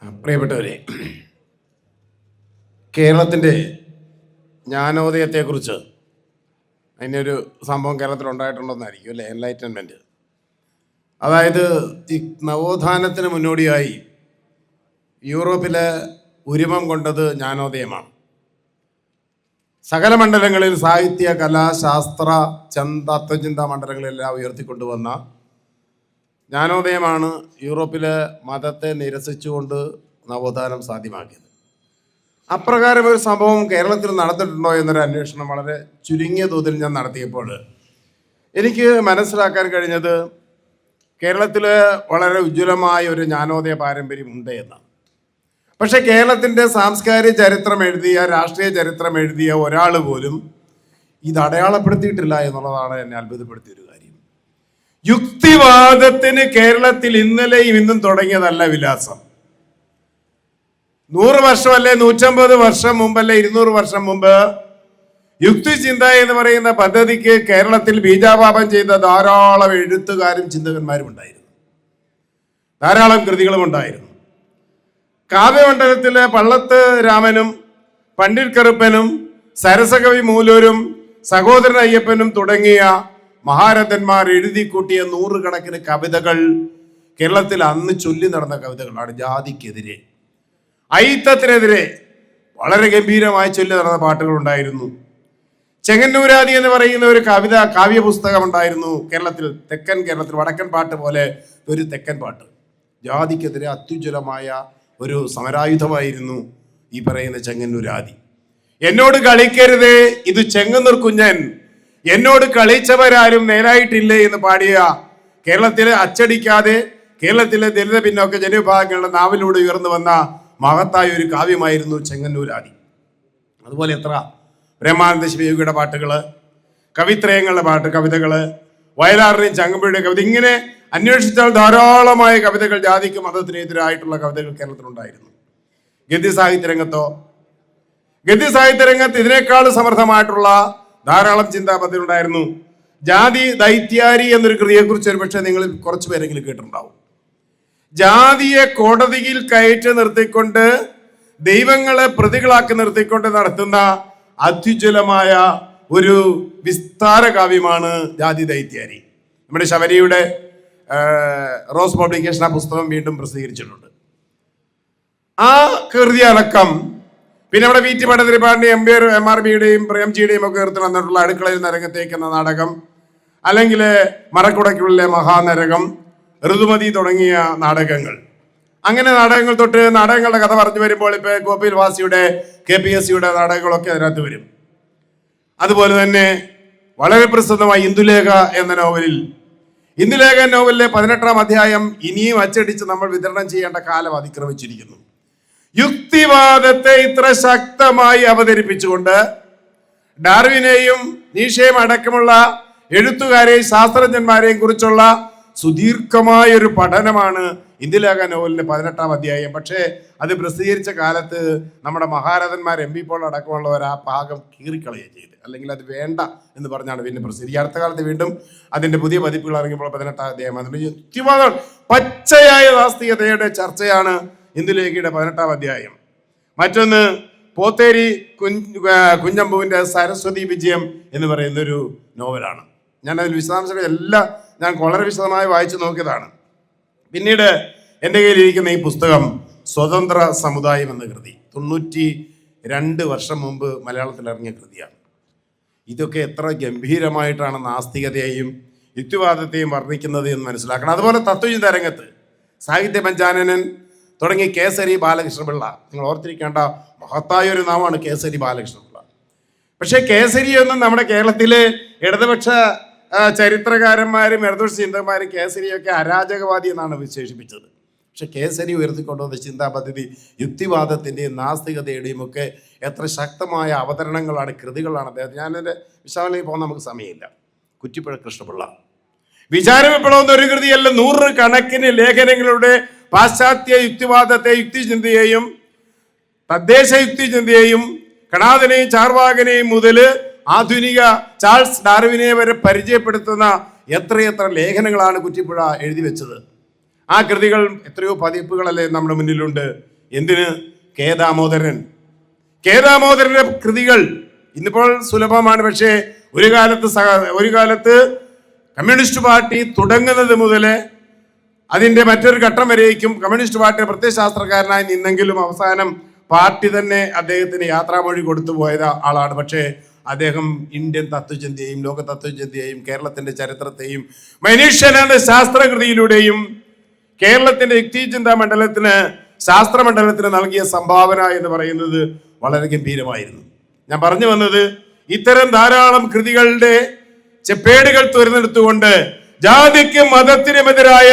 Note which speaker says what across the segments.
Speaker 1: പ്രിയപ്പെട്ടവരെ, കേരളത്തിൻ്റെ ജ്ഞാനോദയത്തെക്കുറിച്ച് അതിനൊരു സംഭവം കേരളത്തിലുണ്ടായിട്ടുണ്ടെന്നായിരിക്കും അല്ലേ, എൻലൈറ്റൻമെൻറ്റ്. അതായത് ഈ നവോത്ഥാനത്തിന് മുന്നോടിയായി യൂറോപ്പിലെ ഉരുമം കൊണ്ടത് ജ്ഞാനോദയമാണ്. സകല മണ്ഡലങ്ങളിൽ സാഹിത്യ, കലാ, ശാസ്ത്ര, തത്വചിന്താ മണ്ഡലങ്ങളെല്ലാം ഉയർത്തിക്കൊണ്ടുവന്ന ജ്ഞാനോദയമാണ് യൂറോപ്പിലെ മതത്തെ നിരസിച്ചുകൊണ്ട് നവോത്ഥാനം സാധ്യമാക്കിയത്. അപ്രകാരം ഒരു സംഭവം കേരളത്തിൽ നടന്നിട്ടുണ്ടോ എന്നൊരു അന്വേഷണം വളരെ ചുരുങ്ങിയ തോതിൽ ഞാൻ നടത്തിയപ്പോൾ എനിക്ക് മനസ്സിലാക്കാൻ കഴിഞ്ഞത് കേരളത്തിൽ വളരെ ഉജ്ജ്വലമായ ഒരു ജ്ഞാനോദയ പാരമ്പര്യം ഉണ്ട് എന്നാണ്. പക്ഷെ കേരളത്തിൻ്റെ സാംസ്കാരിക ചരിത്രം എഴുതിയ, രാഷ്ട്രീയ ചരിത്രം എഴുതിയ ഒരാൾ പോലും ഇത് അടയാളപ്പെടുത്തിയിട്ടില്ല എന്നുള്ളതാണ് എന്നെ അത്ഭുതപ്പെടുത്തിയൊരു കാര്യം. യുക്തിവാദത്തിന് കേരളത്തിൽ ഇന്നലെയും ഇന്നും തുടങ്ങിയതല്ല വിലാസം. 100 വർഷമല്ലേ, 150 വർഷം മുമ്പല്ലേ, 200 വർഷം മുമ്പ് യുക്തിചിന്ത എന്ന് പറയുന്ന പദ്ധതിക്ക് കേരളത്തിൽ ബീജാപാപം ചെയ്ത ധാരാളം എഴുത്തുകാരും ചിന്തകന്മാരും ഉണ്ടായിരുന്നു. ധാരാളം കൃതികളും ഉണ്ടായിരുന്നു. കാവ്യമണ്ഡലത്തിലെ പള്ളത്ത് രാമനും പണ്ഡിറ്റ് കറുപ്പനും സരസകവി മൂലൂരും സഹോദരൻ അയ്യപ്പനും തുടങ്ങിയ മഹാരഥന്മാർ എഴുതി കൂട്ടിയ 100 കണക്കിന് കവിതകൾ കേരളത്തിൽ അന്ന് ചൊല്ലി നടന്ന കവിതകളാണ്. ജാതിക്കെതിരെ, അയിത്തത്തിനെതിരെ വളരെ ഗംഭീരമായി ചൊല്ലി നടന്ന പാട്ടുകൾ ഉണ്ടായിരുന്നു. ചെങ്ങന്നൂരാദി എന്ന് പറയുന്ന ഒരു കാവ്യ പുസ്തകം ഉണ്ടായിരുന്നു കേരളത്തിൽ. തെക്കൻ കേരളത്തിൽ വടക്കൻ പാട്ട് പോലെ ഒരു തെക്കൻ പാട്ട്. ജാതിക്കെതിരെ അത്യുജ്വലമായ ഒരു സമരായുധമായിരുന്നു ഈ പറയുന്ന ചെങ്ങന്നൂരാദി. എന്നോട് കളിക്കരുത്, ഇത് ചെങ്ങന്നൂർ കുഞ്ഞൻ, എന്നോട് കളിച്ചവരാരും നേരായിട്ടില്ലേ എന്ന് പാടിയ, കേരളത്തിലെ അച്ചടിക്കാതെ കേരളത്തിലെ ദലിത പിന്നോക്ക ജനവിഭാഗങ്ങളുടെ നാവിലൂടെ ഉയർന്നു വന്ന മഹത്തായ ഒരു കാവ്യമായിരുന്നു ചെങ്ങന്നൂരാദി. അതുപോലെ എത്ര ബ്രഹ്മാനന്ദ ശിവയോഗിയുടെ പാട്ടുകൾ, കവിത്രയങ്ങളുടെ കവിതകൾ, വയലാറിനെയും ചങ്ങമ്പുഴയുടെ കവിത, ഇങ്ങനെ അന്വേഷിച്ചാൽ ധാരാളമായ കവിതകൾ ജാതിക്ക് മതത്തിനെതിരായിട്ടുള്ള കവിതകൾ കേരളത്തിലുണ്ടായിരുന്നു. ഗദ്യ സാഹിത്യ രംഗത്ത് ഇതിനേക്കാൾ സമർത്ഥമായിട്ടുള്ള ധാരാളം ചിന്താപദ്ധതി ഉണ്ടായിരുന്നു. ജാതി ദൈത്യാരി എന്നൊരു കൃതിയെക്കുറിച്ച് ഒരു പക്ഷേ നിങ്ങൾ കുറച്ചു പേരെങ്കിലും കേട്ടിട്ടുണ്ടാവും. ജാതിയെ കോടതിയിൽ കയറ്റി നിർത്തിക്കൊണ്ട്, ദൈവങ്ങളെ പ്രതികളാക്കി നിർത്തിക്കൊണ്ട് നടത്തുന്ന അത്യുജ്വലമായ ഒരു വിസ്താര കാവ്യമാണ് ജാതി ദൈത്യാരി. നമ്മുടെ ശബരിയുടെ റോസ് പബ്ലിക്കേഷൻ ആ പുസ്തകം വീണ്ടും പ്രസിദ്ധീകരിച്ചിട്ടുണ്ട്. ആ കൃതി അടക്കം പിന്നെ നമ്മുടെ വീറ്റി പടതിരിപ്പാടിന്റെ MRBയുടെയും പ്രേംജിയുടെയും ഒക്കെ ഉയർത്തി വന്നിട്ടുള്ള അടുക്കളയിൽ നരകത്തേക്ക് എന്ന നാടകം, അല്ലെങ്കിൽ മറക്കുടയ്ക്കുള്ളിലെ മഹാനരകം, ഋതുമതി തുടങ്ങിയ നാടകങ്ങൾ. അങ്ങനെ നാടകങ്ങൾ തൊട്ട് നാടകങ്ങളുടെ കഥ പറഞ്ഞു വരുമ്പോൾ ഇപ്പൊ ഗോപിൽ വാസിയുടെ KPSCയുടെ നാടകങ്ങളൊക്കെ അതിനകത്ത് വരും. അതുപോലെ തന്നെ വളരെ പ്രസിദ്ധമായ ഇന്ദുലേഖ എന്ന നോവലിലെ 18ാം അധ്യായം ഇനിയും അച്ചടിച്ച് നമ്മൾ വിതരണം ചെയ്യേണ്ട കാലം അതിക്രമിച്ചിരിക്കുന്നു. യുക്തിവാദത്തെ ഇത്ര ശക്തമായി അവതരിപ്പിച്ചുകൊണ്ട് ഡാർവിനെയും നീഷയും അടക്കമുള്ള എഴുത്തുകാരെയും ശാസ്ത്രജ്ഞന്മാരെയും കുറിച്ചുള്ള സുദീർഘമായ ഒരു പഠനമാണ് ഇന്ദുലേഖ നോവലിന്റെ 18ാം അധ്യായം. പക്ഷേ അത് പ്രസിദ്ധീകരിച്ച കാലത്ത് നമ്മുടെ മഹാരഥന്മാർ MP പോൾ അടക്കമുള്ളവർ ആ ഭാഗം കീറിക്കളയുകയും ചെയ്ത്, അല്ലെങ്കിൽ അത് വേണ്ട എന്ന് പറഞ്ഞാണ് പിന്നെ പ്രസിദ്ധീകരിക്കുക. അടുത്ത കാലത്ത് വീണ്ടും അതിന്റെ പുതിയ പതിപ്പുകൾ ഇറങ്ങിയപ്പോൾ 18ാം അധ്യായം. അതിന്റെ യുക്തിവാദം, പച്ചയായ നാസ്തികതയുടെ ചർച്ചയാണ് ഇന്ദുലേഖയുടെ 18ാം അധ്യായം. മറ്റൊന്ന് പോത്തേരി കുഞ്ഞമ്പുവിന്റെ സരസ്വതി വിജയം എന്ന് പറയുന്ന ഒരു നോവലാണ്. ഞാൻ അതിൽ വിശദാംശങ്ങൾ എല്ലാം ഞാൻ വളരെ വിശദമായി വായിച്ചു നോക്കിയതാണ്. പിന്നീട് എൻ്റെ കയ്യിലിരിക്കുന്ന ഈ പുസ്തകം സ്വതന്ത്ര സമുദായം എന്ന കൃതി 92 വർഷം മുമ്പ് മലയാളത്തിൽ ഇറങ്ങിയ കൃതിയാണ്. ഇതൊക്കെ എത്ര ഗംഭീരമായിട്ടാണ് നാസ്തികതയെയും യുക്തിവാദത്തെയും വർണ്ണിക്കുന്നത് എന്ന് മനസ്സിലാക്കണം. അതുപോലെ തത്വചിന്ത രംഗത്ത് സാഹിത്യ പഞ്ചാനനൻ തുടങ്ങി കേസരി ബാലകൃഷ്ണപിള്ള, നിങ്ങൾ ഓർത്തിരിക്കേണ്ട മഹത്തായ ഒരു നാമമാണ് കേസരി ബാലകൃഷ്ണപിള്ള. പക്ഷേ കേസരിയൊന്നും നമ്മുടെ കേരളത്തിലെ ഇടതുപക്ഷ ചരിത്രകാരന്മാരും ഇടതുപക്ഷ ചിന്തകന്മാരും കേസരിയൊക്കെ അരാജകവാദി എന്നാണ് വിശേഷിപ്പിച്ചത്. പക്ഷെ കേസരി ഉയർത്തിക്കൊണ്ടുവന്ന ചിന്താ പദ്ധതി യുക്തിവാദത്തിൻ്റെയും നാസ്തികതയുടെയും ഒക്കെ എത്ര ശക്തമായ അവതരണങ്ങളാണ്, കൃതികളാണ് അദ്ദേഹം. ഞാനെൻ്റെ വിശാലയിൽ പോകാൻ നമുക്ക് സമയമില്ല. കുറ്റിപ്പുഴ കൃഷ്ണപിള്ള വിചാര വിപ്ലവം എന്നൊരു കൃതിയല്ല, 100 കണക്കിന് ലേഖനങ്ങളുടെ പാശ്ചാത്യ യുക്തിവാദത്തെ, യുക്തിചിന്തയെയും തദ്ദേശ യുക്തിചിന്തയെയും കണാദനെയും ചാർവാകനെയും മുതൽ ആധുനിക ചാൾസ് ഡാർവിനെ വരെ പരിചയപ്പെടുത്തുന്ന എത്രയെത്ര ലേഖനങ്ങളാണ് കുറ്റിപ്പുഴ എഴുതി വെച്ചത്. ആ കൃതികൾ എത്രയോ പതിപ്പുകളല്ലേ നമ്മുടെ മുന്നിലുണ്ട്. എന്തിന്? കെ ദാമോദരന്റെ കൃതികൾ ഇന്നിപ്പോൾ സുലഭമാണ്. പക്ഷേ ഒരു കാലത്ത് കമ്മ്യൂണിസ്റ്റ് പാർട്ടി തുടങ്ങുന്നത് മുതൽ അതിന്റെ മറ്റൊരു ഘട്ടം വരേക്കും കമ്മ്യൂണിസ്റ്റ് പാർട്ടി പ്രത്യയശാസ്ത്രക്കാരനായി നിന്നെങ്കിലും അവസാനം പാർട്ടി തന്നെ അദ്ദേഹത്തിന് യാത്രാമൊഴി കൊടുത്തു പോയ ആളാണ്. പക്ഷേ അദ്ദേഹം ഇന്ത്യൻ തത്വചിന്തയെയും ലോക തത്വചിന്തയെയും കേരളത്തിന്റെ ചരിത്രത്തെയും മനുഷ്യനെന്ന ശാസ്ത്രകൃതിയിലൂടെയും കേരളത്തിന്റെ യുക്തിചിന്താ മണ്ഡലത്തിന് ശാസ്ത്രമണ്ഡലത്തിന് നൽകിയ സംഭാവന എന്ന് പറയുന്നത് വളരെ ഗംഭീരമായിരുന്നു. ഞാൻ പറഞ്ഞു വന്നത്, ഇത്തരം ധാരാളം കൃതികളുടെ ചെപ്പേടുകൾ തുറന്നെടുത്തുകൊണ്ട് ജാതിക്കും മതത്തിനുമെതിരായ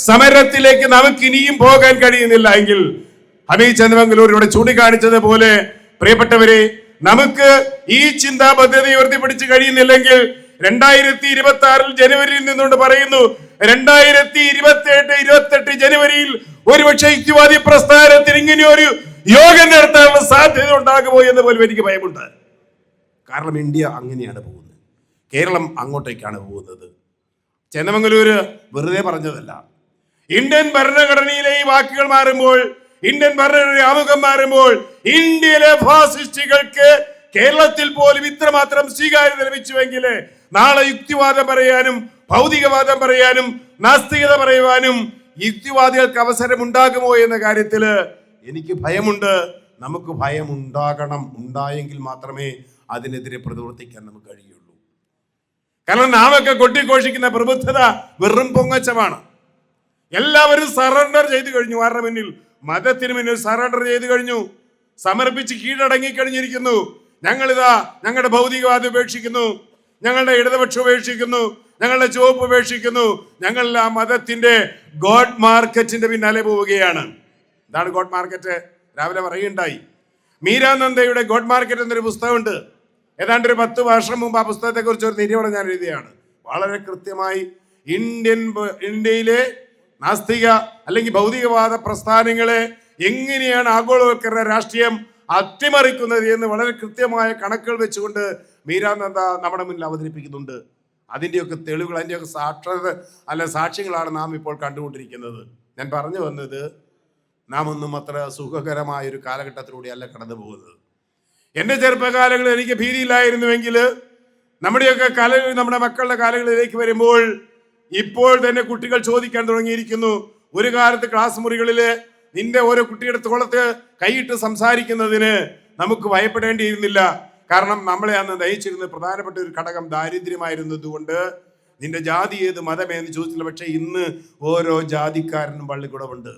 Speaker 1: സമരത്തിലേക്ക് നമുക്ക് ഇനിയും പോകാൻ കഴിയുന്നില്ല എങ്കിൽ ഹമീദ് ചന്ദ്രമംഗലൂർ ഇവിടെ ചൂണ്ടിക്കാണിച്ചതുപോലെ, പ്രിയപ്പെട്ടവരെ, നമുക്ക് ഈ ചിന്താ പദ്ധതി ഉയർത്തിപ്പിടിച്ച് കഴിയുന്നില്ലെങ്കിൽ 2026 ജനുവരിയിൽ നിന്നുകൊണ്ട് പറയുന്നു, 2027-28 ജനുവരിയിൽ ഒരുപക്ഷെ യുക്തിവാദി പ്രസ്ഥാനത്തിന് ഇങ്ങനെ ഒരു യോഗം നടത്താനുള്ള സാധ്യത ഉണ്ടാകുമോ എന്ന് പോലും എനിക്ക് ഭയമുണ്ട്. കാരണം ഇന്ത്യ അങ്ങനെയാണ് പോകുന്നത്, കേരളം അങ്ങോട്ടേക്കാണ് പോകുന്നത്. ചന്ദമംഗലൂര് വെറുതെ പറഞ്ഞതല്ല. ഇന്ത്യൻ ഭരണഘടനയിലെ ഈ വാക്കുകൾ മാറുമ്പോൾ, ഇന്ത്യൻ ഭരണഘടനയുടെ ആമുഖം മാറുമ്പോൾ, ഇന്ത്യയിലെ ഫാസിസ്റ്റുകൾക്ക് കേരളത്തിൽ പോലും ഇത്രമാത്രം സ്വീകാര്യത ലഭിച്ചുവെങ്കിൽ നാളെ യുക്തിവാദം പറയാനും ഭൗതികവാദം പറയാനും നാസ്തികത പറയുവാനും യുക്തിവാദികൾക്ക് അവസരം ഉണ്ടാകുമോ എന്ന കാര്യത്തില് എനിക്ക് ഭയമുണ്ട്. നമുക്ക് ഭയമുണ്ടാകണം. ഉണ്ടായെങ്കിൽ മാത്രമേ അതിനെതിരെ പ്രവർത്തിക്കാൻ നമുക്ക് കഴിയുള്ളൂ. കാരണം നാമൊക്കെ കൊട്ടിഘോഷിക്കുന്ന പ്രബുദ്ധത വെറും പൊങ്ങച്ചമാണ്. എല്ലാവരും സറണ്ടർ ചെയ്തു കഴിഞ്ഞു. ആരുടെ മുന്നിൽ? മതത്തിന് മുന്നിൽ സറണ്ടർ ചെയ്തു കഴിഞ്ഞു. സമർപ്പിച്ച് കീഴടങ്ങി കഴിഞ്ഞിരിക്കുന്നു. ഞങ്ങളിതാ ഞങ്ങളുടെ ഭൗതികവാദം ഉപേക്ഷിക്കുന്നു, ഞങ്ങളുടെ ഇടതുപക്ഷം ഉപേക്ഷിക്കുന്നു, ഞങ്ങളുടെ ചുവപ്പ് ഉപേക്ഷിക്കുന്നു. ഞങ്ങളെല്ലാം മതത്തിന്റെ ഗോഡ് മാർക്കറ്റിന്റെ പിന്നാലെ പോവുകയാണ്. ഇതാണ് ഗോഡ് മാർക്കറ്റ്. രാവിലെ പറയുണ്ടായി, മീരാനന്ദയുടെ ഗോഡ് മാർക്കറ്റ് എന്നൊരു പുസ്തകമുണ്ട്. ഏതാണ്ട് ഒരു 10 വർഷം മുമ്പ് ആ പുസ്തകത്തെ കുറിച്ച് ഒരു നിരീക്ഷണം ഞാൻ എഴുതിയാണ്. വളരെ കൃത്യമായി ഇന്ത്യയിലെ നാസ്തിക അല്ലെങ്കിൽ ഭൗതികവാദ പ്രസ്ഥാനങ്ങളെ എങ്ങനെയാണ് ആഗോളവൽക്കരണ രാഷ്ട്രീയം അട്ടിമറിക്കുന്നത് എന്ന് വളരെ കൃത്യമായ കണക്കുകൾ വെച്ചുകൊണ്ട് മീരാനന്ദ നമ്മുടെ മുന്നിൽ അവതരിപ്പിക്കുന്നുണ്ട്. അതിൻ്റെയൊക്കെ തെളിവുകൾ, അതിൻ്റെയൊക്കെ സാക്ഷ്യങ്ങളാണ് നാം ഇപ്പോൾ കണ്ടുകൊണ്ടിരിക്കുന്നത്. ഞാൻ പറഞ്ഞു വന്നത്, നാം ഒന്നും അത്ര സുഖകരമായ ഒരു കാലഘട്ടത്തിലൂടെയല്ല കടന്നു പോകുന്നത്. എൻ്റെ ചെറുപ്പകാലങ്ങളിൽ എനിക്ക് ഭീതിയില്ലായിരുന്നുവെങ്കിൽ നമ്മുടെയൊക്കെ നമ്മുടെ മക്കളുടെ കാലങ്ങളിലേക്ക് വരുമ്പോൾ ഇപ്പോൾ തന്നെ കുട്ടികൾ ചോദിക്കാൻ തുടങ്ങിയിരിക്കുന്നു. ഒരു കാലത്ത് ക്ലാസ് മുറികളിൽ നിന്റെ ഓരോ കുട്ടിയുടെ തോളത്ത് കൈയിട്ട് സംസാരിക്കുന്നതിന് നമുക്ക് ഭയപ്പെടേണ്ടിയിരുന്നില്ല. കാരണം നമ്മളെ അന്ന് നയിച്ചിരുന്ന പ്രധാനപ്പെട്ട ഒരു ഘടകം ദാരിദ്ര്യമായിരുന്നത് കൊണ്ട് നിന്റെ ജാതി ഏത്, മതമേന്ന് ചോദിച്ചില്ല. പക്ഷെ ഇന്ന് ഓരോ ജാതിക്കാരനും പള്ളിക്കൂടമുണ്ട്,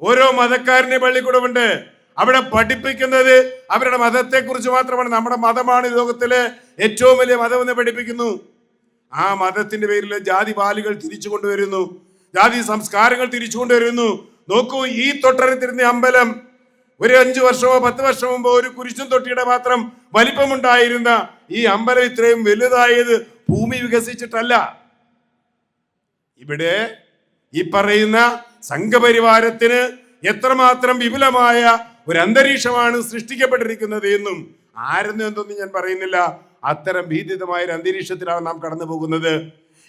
Speaker 1: ഓരോ മതക്കാരനും പള്ളിക്കൂടമുണ്ട്. അവിടെ പഠിപ്പിക്കുന്നത് അവരുടെ മതത്തെക്കുറിച്ച് മാത്രമാണ്. നമ്മുടെ മതമാണ് ലോകത്തിലെ ഏറ്റവും വലിയ മതമെന്ന് പഠിപ്പിക്കുന്നു. ആ മതത്തിന്റെ പേരിൽ ജാതി പാലുകൾ തിരിച്ചു കൊണ്ടുവരുന്നു, ജാതി സംസ്കാരങ്ങൾ തിരിച്ചു കൊണ്ടുവരുന്നു. നോക്കൂ, ഈ തൊട്ടടുത്തിരുന്ന അമ്പലം ഒരു 5 വർഷമോ 10 വർഷം മുമ്പോ ഒരു കുരിശും തൊട്ടിയുടെ മാത്രം വലിപ്പമുണ്ടായിരുന്ന ഈ അമ്പലം ഇത്രയും വലുതായത് ഭൂമി വികസിച്ചിട്ടല്ല. ഇവിടെ ഈ പറയുന്ന സംഘപരിവാരത്തിന് എത്രമാത്രം വിപുലമായ ഒരു അന്തരീക്ഷമാണ് സൃഷ്ടിക്കപ്പെട്ടിരിക്കുന്നത് എന്നും ആരെന്നും എന്തൊന്നും ഞാൻ പറയുന്നില്ല. അത്തരം ഭീതിതമായ ഒരു അന്തരീക്ഷത്തിലാണ് നാം കടന്നു പോകുന്നത്.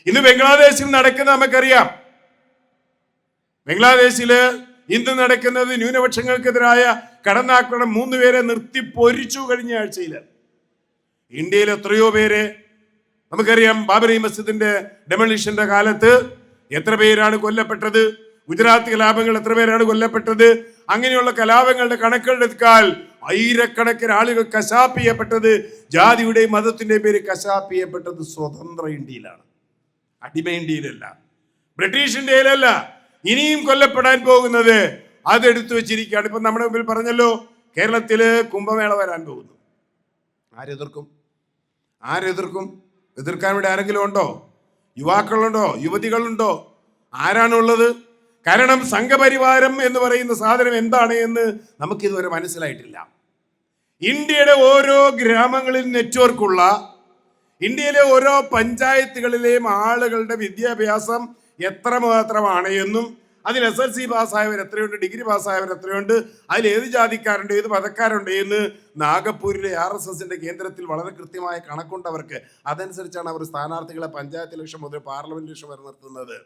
Speaker 1: ഇന്ന് ബംഗ്ലാദേശിൽ നടക്കുന്ന നമുക്കറിയാം. ബംഗ്ലാദേശില് ഇന്ന് നടക്കുന്നത് ന്യൂനപക്ഷങ്ങൾക്കെതിരായ കടന്നാക്രമണം. 3 പേരെ നിർത്തി പൊരിച്ചു കഴിഞ്ഞ ആഴ്ചയില്. ഇന്ത്യയിൽ എത്രയോ പേരെ നമുക്കറിയാം. ബാബറി മസ്ജിദിന്റെ ഡെമോളിഷന്റെ കാലത്ത് എത്ര പേരാണ് കൊല്ലപ്പെട്ടത്? ഗുജറാത്ത് കലാപങ്ങൾ എത്ര പേരാണ് കൊല്ലപ്പെട്ടത്? അങ്ങനെയുള്ള കലാപങ്ങളുടെ കണക്കുകൾ എടുത്താൽ ആയിരക്കണക്കിന് ആളുകൾ കശാപ്പ് ചെയ്യപ്പെട്ടത് ജാതിയുടെയും മതത്തിന്റെയും പേര് കശാപ്പ് ചെയ്യപ്പെട്ടത് സ്വതന്ത്ര ഇന്ത്യയിലാണ്, അടിമ ഇന്ത്യയിലല്ല, ബ്രിട്ടീഷ് ഇന്ത്യയിലല്ല. ഇനിയും കൊല്ലപ്പെടാൻ പോകുന്നത് അതെടുത്തു വെച്ചിരിക്കുകയാണ്. ഇപ്പൊ നമ്മുടെ മുമ്പിൽ പറഞ്ഞല്ലോ, കേരളത്തില് കുംഭമേള വരാൻ പോകുന്നു. ആരെതിർക്കും? എതിർക്കാൻ ഇവിടെ ആരെങ്കിലും ഉണ്ടോ? യുവാക്കളുണ്ടോ? യുവതികളുണ്ടോ? ആരാണുള്ളത്? കാരണം സംഘപരിവാരം എന്ന് പറയുന്ന സാധനം എന്താണ് എന്ന് നമുക്കിതുവരെ മനസ്സിലായിട്ടില്ല. ഇന്ത്യയുടെ ഓരോ ഗ്രാമങ്ങളിൽ നെറ്റ്വർക്കുള്ള, ഇന്ത്യയിലെ ഓരോ പഞ്ചായത്തുകളിലെയും ആളുകളുടെ വിദ്യാഭ്യാസം എത്രമാത്രമാണ് എന്നും അതിൽ SLC പാസ്സായവർ എത്രയുണ്ട്, ഡിഗ്രി പാസ്സായവർ എത്രയുണ്ട്, അതിൽ ഏത് ജാതിക്കാരുണ്ട്, ഏത് മതക്കാരുണ്ട് എന്ന് നാഗപ്പൂരിലെ RSSന്റെ കേന്ദ്രത്തിൽ വളരെ കൃത്യമായ കണക്കുണ്ടവർക്ക്. അതനുസരിച്ചാണ് അവർ സ്ഥാനാർത്ഥികളെ പഞ്ചായത്ത് ഇലക്ഷൻ മുതൽ പാർലമെന്റ് ഇലക്ഷൻ വരെ നിർത്തുന്നത്.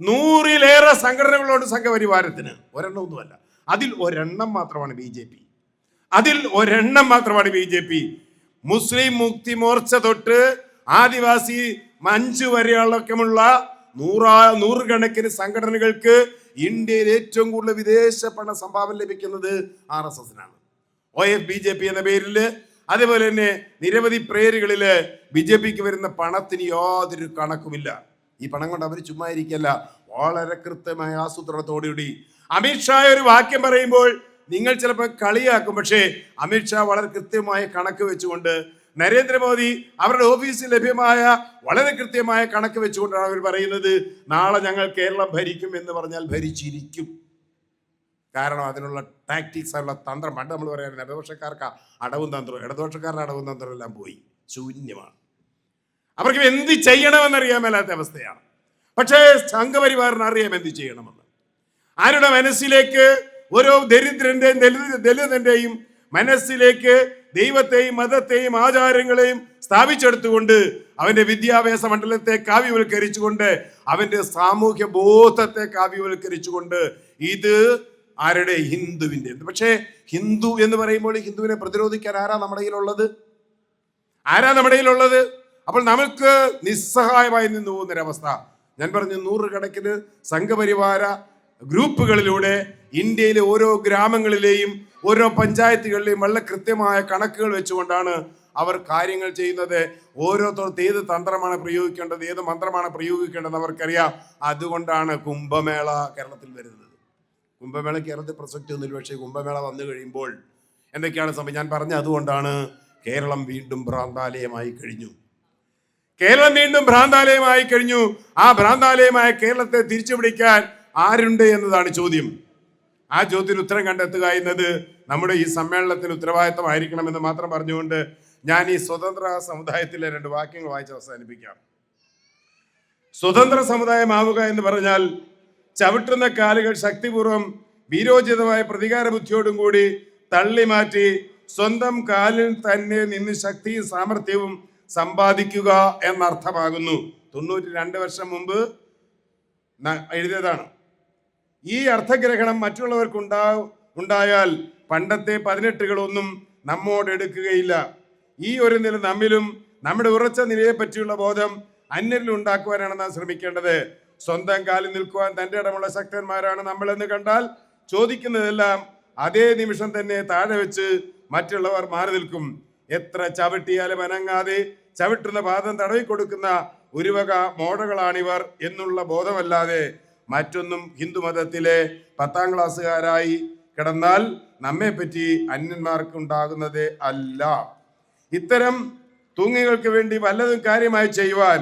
Speaker 1: 100-ലേറെ സംഘടനകളുണ്ട് സംഘപരിവാരത്തിന്, ഒരെണ്ണമൊന്നുമല്ല. അതിൽ ഒരെണ്ണം മാത്രമാണ് ബി ജെ പി. മുസ്ലിം മുക്തി മോർച്ച തൊട്ട് ആദിവാസി മഞ്ച് വരെയുള്ളൊക്കെയുള്ള നൂറുകണക്കിന് സംഘടനകൾക്ക് ഇന്ത്യയിൽ ഏറ്റവും കൂടുതൽ വിദേശ പണ സംഭാവന ലഭിക്കുന്നത് RSSനാണ്. OFBJP എന്ന പേരിൽ, അതേപോലെ തന്നെ നിരവധി പേരുകളില് BJPക്ക് വരുന്ന പണത്തിന് യാതൊരു കണക്കുമില്ല. ഈ പണം കൊണ്ട് അവർ ചുമ്മാ ഇരിക്കല്ല, വളരെ കൃത്യമായ ആസൂത്രണത്തോടുകൂടി. അമിത്ഷാ ഒരു വാക്യം പറയുമ്പോൾ നിങ്ങൾ ചിലപ്പോൾ കളിയാക്കും, പക്ഷേ അമിത്ഷാ വളരെ കൃത്യമായ കണക്ക് വെച്ചുകൊണ്ട്, നരേന്ദ്രമോദി അവരുടെ ഓഫീസിൽ ലഭ്യമായ വളരെ കൃത്യമായ കണക്ക് വെച്ചുകൊണ്ടാണ് അവർ പറയുന്നത് നാളെ ഞങ്ങൾ കേരളം ഭരിക്കും എന്ന് പറഞ്ഞാൽ ഭരിച്ചിരിക്കും. കാരണം അതിനുള്ള ടാക്ടിക്സ്, അതിനുള്ള തന്ത്രം. പണ്ട് നമ്മൾ പറയാറുണ്ട് ഇടതുപക്ഷക്കാർക്ക് അടവും തന്ത്രവും, ഇടതുപക്ഷക്കാരുടെ അടവും തന്ത്രം എല്ലാം പോയി, ശൂന്യമാണ്. അവർക്ക് എന്ത് ചെയ്യണമെന്നറിയാൻ മേലാത്ത അവസ്ഥയാണ്. പക്ഷേ സംഘപരിവാറിന് അറിയാം എന്ത് ചെയ്യണമെന്ന്. ആരുടെ മനസ്സിലേക്ക്, ഓരോ ദരിദ്രന്റെയും ദലിതന്റെയും മനസ്സിലേക്ക് ദൈവത്തെയും മതത്തെയും ആചാരങ്ങളെയും സ്ഥാപിച്ചെടുത്തുകൊണ്ട് അവന്റെ വിദ്യാഭ്യാസ മണ്ഡലത്തെ കാവ്യവൽക്കരിച്ചുകൊണ്ട്, അവന്റെ സാമൂഹ്യ ബോധത്തെ കാവ്യവൽക്കരിച്ചുകൊണ്ട്, ഇത് ആരുടെ? ഹിന്ദുവിന്റെ. പക്ഷേ ഹിന്ദു എന്ന് പറയുമ്പോൾ ഹിന്ദുവിനെ പ്രതിരോധിക്കാൻ ആരാ നമ്മുടെ കയ്യിലുള്ളത്? അപ്പോൾ നമുക്ക് നിസ്സഹായമായി നിന്ന് പോകുന്നൊരവസ്ഥ. ഞാൻ പറഞ്ഞു, 100 കണക്കിന് സംഘപരിവാര ഗ്രൂപ്പുകളിലൂടെ ഇന്ത്യയിലെ ഓരോ ഗ്രാമങ്ങളിലെയും ഓരോ പഞ്ചായത്തുകളിലെയും വളരെ കൃത്യമായ കണക്കുകൾ വെച്ചുകൊണ്ടാണ് അവർ കാര്യങ്ങൾ ചെയ്യുന്നത്. ഓരോരുത്തർക്ക് ഏത് തന്ത്രമാണ് പ്രയോഗിക്കേണ്ടത്, ഏത് മന്ത്രമാണ് പ്രയോഗിക്കേണ്ടത് അവർക്കറിയാം. അതുകൊണ്ടാണ് കുംഭമേള കേരളത്തിൽ വരുന്നത്. കുംഭമേള കേരളത്തിൽ പ്രസക്തി ഒന്നുമില്ല, പക്ഷേ കുംഭമേള വന്നു കഴിയുമ്പോൾ എന്തൊക്കെയാണ് സംഭവം ഞാൻ പറഞ്ഞ. അതുകൊണ്ടാണ് കേരളം വീണ്ടും ഭ്രാന്താലയമായി കഴിഞ്ഞു. ആ ഭ്രാന്താലയമായ കേരളത്തെ തിരിച്ചുപിടിക്കാൻ ആരുണ്ട് എന്നതാണ് ചോദ്യം. ആ ചോദ്യത്തിന് ഉത്തരം കണ്ടെത്തുക എന്നത് നമ്മുടെ ഈ സമ്മേളനത്തിന് ഉത്തരവാദിത്തമായിരിക്കണമെന്ന് മാത്രം പറഞ്ഞുകൊണ്ട് ഞാൻ ഈ സ്വതന്ത്ര സമുദായത്തിലെ 2 വാക്യങ്ങൾ വായിച്ച് അവസാനിപ്പിക്കാം. സ്വതന്ത്ര സമുദായമാവുക എന്ന് പറഞ്ഞാൽ ചവിട്ടുന്ന കാലുകൾ ശക്തിപൂർവം വീരോചിതമായ പ്രതികാര ബുദ്ധിയോടും കൂടി തള്ളി മാറ്റി സ്വന്തം കാലിൽ തന്നെ നിന്ന് ശക്തിയും സാമർഥ്യവും സമ്പാദിക്കുക എന്നർത്ഥമാകുന്നു. 92 വർഷം മുമ്പ് എഴുതിയതാണ്. ഈ അർത്ഥഗ്രഹണം മറ്റുള്ളവർക്കുണ്ടായാൽ പണ്ടത്തെ 18കളൊന്നും നമ്മോട് എടുക്കുകയില്ല. ഈ ഒരു നില നമ്മിലും നമ്മുടെ ഉറച്ച നിലയെ പറ്റിയുള്ള ബോധം അന്യരിൽ ഉണ്ടാക്കുവാനാണ് നാം ശ്രമിക്കേണ്ടത്. സ്വന്തം കാലിൽ നിൽക്കുവാൻ തൻ്റെ ഇടമുള്ള ശക്തന്മാരാണ് നമ്മളെന്ന് കണ്ടാൽ ചോദിക്കുന്നതെല്ലാം അതേ നിമിഷം തന്നെ താഴെ വെച്ച് മറ്റുള്ളവർ മാറി നിൽക്കും. എത്ര ചവിട്ടിയാലും അനങ്ങാതെ ചവിട്ടുന്ന പാദം തടവി കൊടുക്കുന്ന ഒരു വക മോഡകളാണിവർ എന്നുള്ള ബോധമല്ലാതെ മറ്റൊന്നും ഹിന്ദുമതത്തിലെ 10ാം ക്ലാസ്സുകാരായി കിടന്നാൽ നമ്മെപ്പറ്റി അന്യന്മാർക്ക് ഉണ്ടാകുന്നത് അല്ല. ഇത്തരം തൂങ്ങികൾക്ക് വേണ്ടി വല്ലതും കാര്യമായി ചെയ്യുവാൻ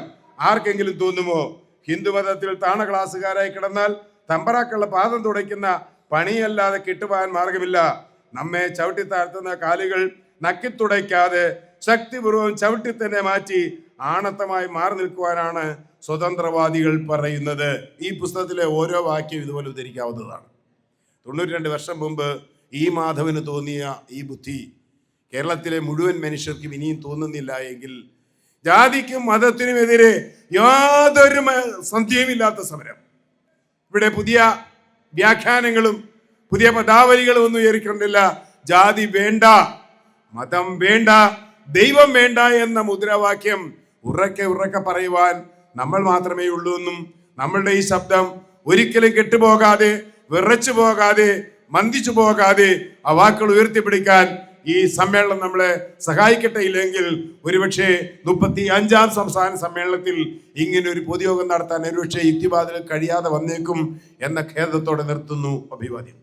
Speaker 1: ആർക്കെങ്കിലും തോന്നുമോ? ഹിന്ദുമതത്തിൽ താണ ക്ലാസ്സുകാരായി കിടന്നാൽ തമ്പറാക്കുള്ള പാദം തുടയ്ക്കുന്ന പണിയല്ലാതെ കിട്ടുവാൻ മാർഗമില്ല. നമ്മെ ചവിട്ടി താഴ്ത്തുന്ന കാലുകൾ നക്കിത്തുടയ്ക്കാതെ ശക്തിപൂർവ്വം ചവിട്ടി തന്നെ മാറ്റി ആണത്തമായി മാറി നിൽക്കുവാനാണ് സ്വതന്ത്രവാദികൾ പറയുന്നത്. ഈ പുസ്തകത്തിലെ ഓരോ വാക്യം ഇതുപോലെ ഉദ്ധരിക്കാവുന്നതാണ്. 92 വർഷം മുമ്പ് ഈ മാധവന് തോന്നിയ ഈ ബുദ്ധി കേരളത്തിലെ മുഴുവൻ മനുഷ്യർക്കും ഇനിയും തോന്നുന്നില്ല എങ്കിൽ ജാതിക്കും മതത്തിനുമെതിരെ യാതൊരു സന്ധ്യയുമില്ലാത്ത സമരം. ഇവിടെ പുതിയ വ്യാഖ്യാനങ്ങളും പുതിയ പദാവലികളും ഒന്നും ഉയർക്കുന്നില്ല. ജാതി വേണ്ട, മതം വേണ്ട, ദൈവം വേണ്ട എന്ന മുദ്രാവാക്യം ഉറക്കെ പറയുവാൻ നമ്മൾ മാത്രമേ ഉള്ളൂ എന്നും നമ്മളുടെ ഈ ശബ്ദം ഒരിക്കലും കെട്ടുപോകാതെ, വിറച്ചു പോകാതെ, മന്ദിച്ചു പോകാതെ ആ വാക്കുകൾ ഉയർത്തിപ്പിടിക്കാൻ ഈ സമ്മേളനം നമ്മളെ സഹായിക്കട്ടെ. ഇല്ലെങ്കിൽ ഒരുപക്ഷെ 35ാം സംസ്ഥാന സമ്മേളനത്തിൽ ഇങ്ങനെ ഒരു പൊതുയോഗം നടത്താൻ ഒരുപക്ഷെ യുക്തിവാദികൾ കഴിയാതെ വന്നേക്കും എന്ന ഖേദത്തോടെ നിർത്തുന്നു. അഭിവാദ്യം.